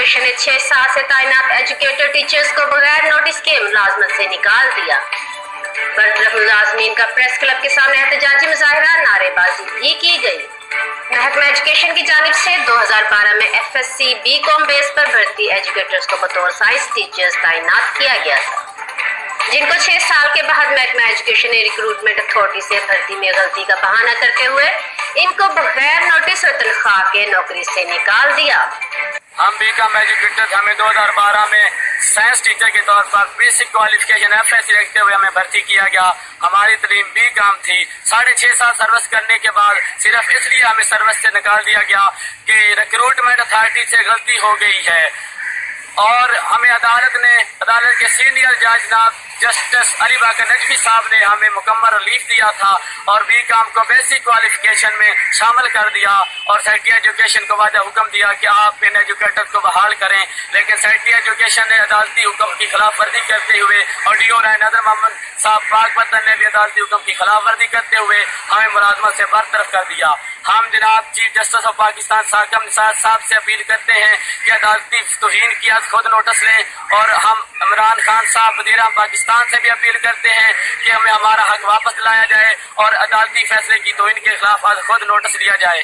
Education نے 6 سال سے تعینات ایجوکیٹر ٹیچرز کو بغیر نوٹس کے ملازمت سے نکال دیا۔ برطرف ملازمین کا پریس کلب کے سامنے احتجاجی مظاہرہ، نعرے بازی بھی کی گئی۔ محکمہ ایجوکیشن کی جانب سے 2012 میں FSC BCom بیس پر بھرتی ایجوکیٹرز کو بطور سائنس ٹیچرز تعینات کیا گیا تھا، جن کو 6 سال کے بعد محکمہ ایجوکیشن نے ریکروٹمنٹ اتھارٹی سے بھرتی میں غلطی کا بہانہ کرتے ہوئے ان کو بغیر نوٹس اور تنخواہ کے نوکری سے نکال دیا۔ ہم BCom ایجوکیٹر، ہمیں 2012 میں سائنس ٹیچر کے طور پر بیسک کوالیفیکیشن FSC رکھتے ہوئے ہمیں بھرتی کیا گیا۔ ہماری تعلیم BCom تھی۔ 6.5 سال سروس کرنے کے بعد صرف اس لیے ہمیں سروس سے نکال دیا گیا کہ ریکروٹمنٹ اتھارٹی سے غلطی ہو گئی ہے، اور ہمیں عدالت کے سینئر جج جناب جسٹس علی باقر نجفی صاحب نے ہمیں مکمل ریلیف دیا تھا اور BCom کو بیسک کوالیفیکیشن میں شامل کر دیا، اور سیکٹری ایجوکیشن کو واضح حکم دیا کہ آپ ان ایجوکیٹر کو بحال کریں، لیکن سیکٹری ایجوکیشن نے عدالتی حکم کی خلاف ورزی کرتے ہوئے اور DO رائے نادر محمد صاحب پاک وطن نے بھی عدالتی حکم کی خلاف ورزی کرتے ہوئے ہمیں ملازمت سے برطرف کر دیا۔ ہم جناب chief justice of Pakistan Saqib Nisar صاحب سے اپیل کرتے ہیں کہ عدالتی توہین کی خود نوٹس لیں، اور ہم عمران خان صاحب وزیر اعظم پاکستان سے بھی اپیل کرتے ہیں کہ ہمیں ہمارا حق واپس دلایا جائے اور عدالتی فیصلے کی توہین کے خلاف خود نوٹس لیا جائے۔